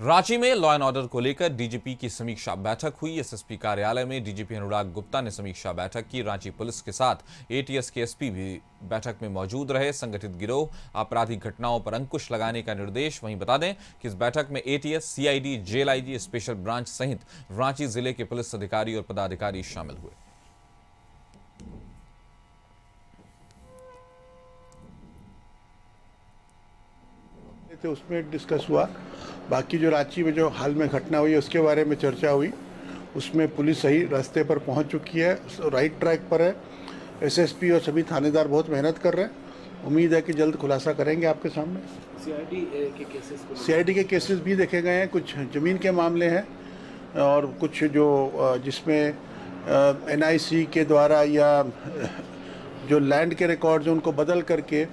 रांची में law and order को लेकर डीजीपी की समीक्षा बैठक हुई। एसएसपी कार्यालय में डीजीपी अनुराग गुप्ता ने समीक्षा बैठक की। रांची पुलिस के साथ एटीएस के एसपी भी बैठक में मौजूद रहे। संगठित गिरोह, आपराधिक घटनाओं पर अंकुश लगाने का निर्देश। वहीं बता दें कि इस बैठक में ATS, CID, jail IG, special branch सहित रांची जिले के पुलिस अधिकारी और पदाधिकारी शामिल हुए। उसमें डिस्कस हुआ। बाकी जो रांची में जो हाल में घटना हुई उसके बारे में चर्चा हुई। उसमें पुलिस सही रास्ते पर पहुंच चुकी है, राइट ट्रैक पर है। एसएसपी और सभी थानेदार बहुत मेहनत कर रहे हैं। उम्मीद है कि जल्द खुलासा करेंगे आपके सामने। सीआईडी के केसेस भी देखे गए हैं। कुछ ज़मीन के मामले हैं और कुछ जो जिसमें एनआईसी के द्वारा या जो लैंड के रिकॉर्ड्स उनको बदल करके,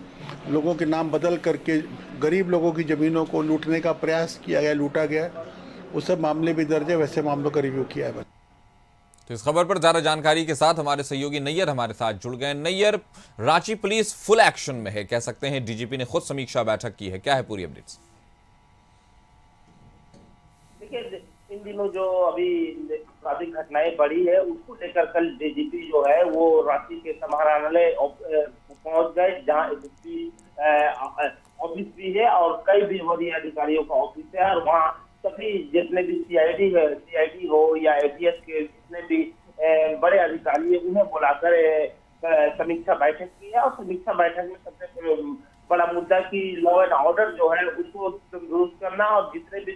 लोगों के नाम बदल करके गरीब लोगों की ज़मीनों को लूटने का प्रयास किया गया, लूटा गया। वो सब मामले भी दर्ज है। वैसे मामलों का रिव्यू किया है। तो इस खबर पर ज्यादा जानकारी के साथ हमारे सहयोगी नैयर हमारे साथ जुड़ गए। Nayyar, Ranchi police full action में है, कह सकते हैं डीजीपी ने खुद समीक्षा बैठक की है, क्या है पूरी अपडेट्स? देखिए, इन दिनों जो अभी आपराधिक घटनाएं बढ़ी है उसको लेकर कल डीजीपी जो है वो रांची के समाहरणालय पहुंच गए, जहां एसएसपी ऑफिस भी है और कई भी वरीय अधिकारियों का ऑफिस है। और वहाँ सभी जितने भी सीआईडी हो या एटीएस के जितने भी बड़े अधिकारी है उन्हें बुलाकर समीक्षा बैठक की है। और समीक्षा बैठक में सबसे बड़ा मुद्दा की लॉ एंड ऑर्डर जो है उसको दुरुस्त करना और जितने भी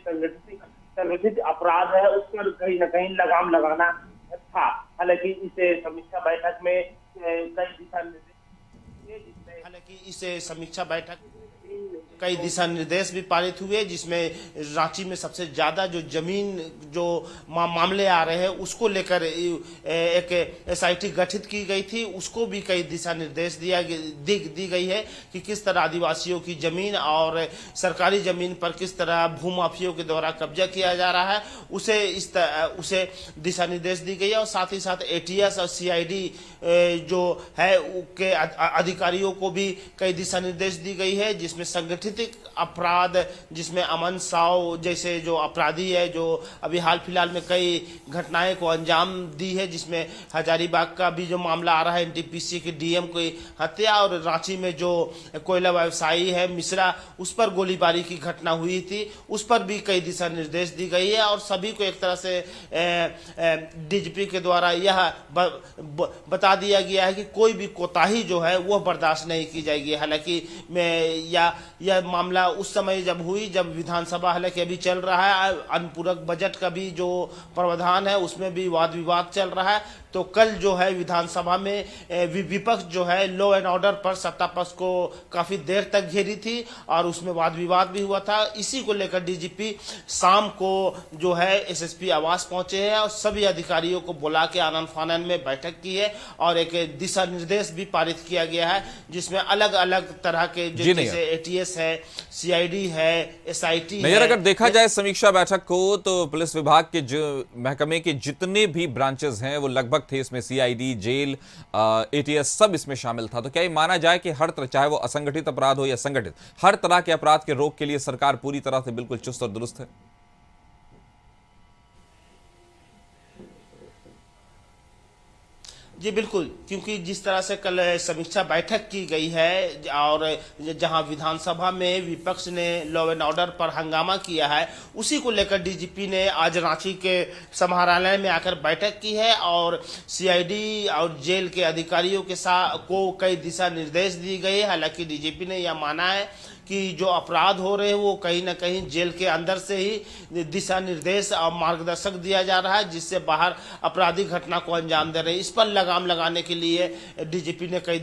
संगठित अपराध है उस पर कहीं न कहीं लगाम लगाना था। हालांकि इसे समीक्षा बैठक में कई दिशा निर्देश भी पारित हुए, जिसमें रांची में सबसे ज्यादा जो जमीन जो मामले आ रहे हैं उसको लेकर एक एसआईटी गठित की गई थी। उसको भी कई दिशा निर्देश दी गई है कि किस तरह आदिवासियों की जमीन और सरकारी जमीन पर किस तरह भूमाफियों के द्वारा कब्जा किया जा रहा है, उसे दिशा निर्देश दी गई है। और साथ ही साथ एटीएस और सीआईडी जो है के अधिकारियों को भी कई दिशा निर्देश दी गई है, जिसमें संगठित अपराध, जिसमें अमन साव जैसे जो अपराधी है जो अभी हाल फिलहाल में कई घटनाएं को अंजाम दी है, जिसमें हजारीबाग का भी जो मामला आ रहा है, एनटीपीसी के डीएम की हत्या, और रांची में जो कोयला व्यवसायी है मिश्रा, उस पर गोलीबारी की घटना हुई थी, उस पर भी कई दिशा निर्देश दी गई है। और सभी को एक तरह से डीजीपी के द्वारा यह बता दिया गया है कि कोई भी कोताही जो है वह बर्दाश्त नहीं की जाएगी। हालांकि यह मामला उस समय जब हुई जब विधानसभा हालांकि अभी चल रहा है, अनुपूरक बजट का भी जो प्रावधान है उसमें भी वाद विवाद चल रहा है। तो कल जो है विधानसभा में विपक्ष जो है लॉ एंड ऑर्डर पर सत्ता पक्ष को काफी देर तक घेरी थी और उसमें वाद विवाद भी हुआ था। इसी को लेकर डीजीपी शाम को जो है एसएसपी आवास पहुंचे हैं और सभी अधिकारियों को बुला के आनन फानन में बैठक की है और एक दिशा निर्देश भी पारित किया गया है, जिसमें अलग अलग तरह के जैसे एटीएस है, सीआईडी है, एसआईटी है। अगर देखा जाए समीक्षा बैठक को तो पुलिस विभाग के जो महकमे के जितने भी ब्रांचेस हैं वो लगभग थे। इसमें सीआईडी, जेल, एटीएस सब इसमें शामिल था। तो क्या ये माना जाए कि हर तरह, चाहे वो असंगठित अपराध हो या संगठित, हर तरह के अपराध के रोक के लिए सरकार पूरी तरह से बिल्कुल चुस्त और दुरुस्त है? जी बिल्कुल, क्योंकि जिस तरह से कल समीक्षा बैठक की गई है और जहां विधानसभा में विपक्ष ने लॉ एंड ऑर्डर पर हंगामा किया है, उसी को लेकर डीजीपी ने आज रांची के समाहरणालय में आकर बैठक की है और सीआईडी और जेल के अधिकारियों के साथ को कई दिशा निर्देश दी गए। हालांकि डीजीपी ने यह माना है कि जो अपराध हो रहे हैं वो कहीं ना कहीं जेल के अंदर से ही दिशा निर्देश और मार्गदर्शक दिया जा रहा है, जिससे बाहर आपराधिक घटना को अंजाम दे रहे हैं। इस पर लगाम लगाने के लिए डीजीपी ने कई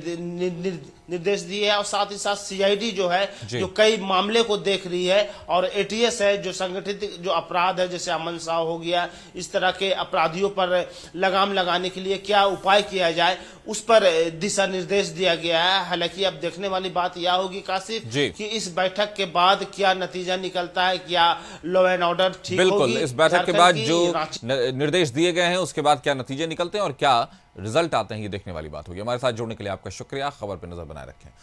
निर्देश दिए हैं और साथ ही साथ सीआईडी जो है जो कई मामले को देख रही है और एटीएस है जो संगठित जो अपराध है जैसे अमन साव हो गया, इस तरह के अपराधियों पर लगाम लगाने के लिए क्या उपाय किया जाए उस पर दिशा निर्देश दिया गया है। हालांकि अब देखने वाली बात यह होगी काशिफ कि इस बैठक के बाद क्या नतीजा निकलता है, क्या लॉ एंड ऑर्डर ठीक होगी। बिल्कुल, इस बैठक के बाद जो निर्देश दिए गए हैं उसके बाद क्या नतीजे निकलते हैं और क्या रिजल्ट आते हैं, ये देखने वाली बात होगी। हमारे साथ जुड़ने के लिए आपका शुक्रिया। खबर पर नजर बनाए रखें।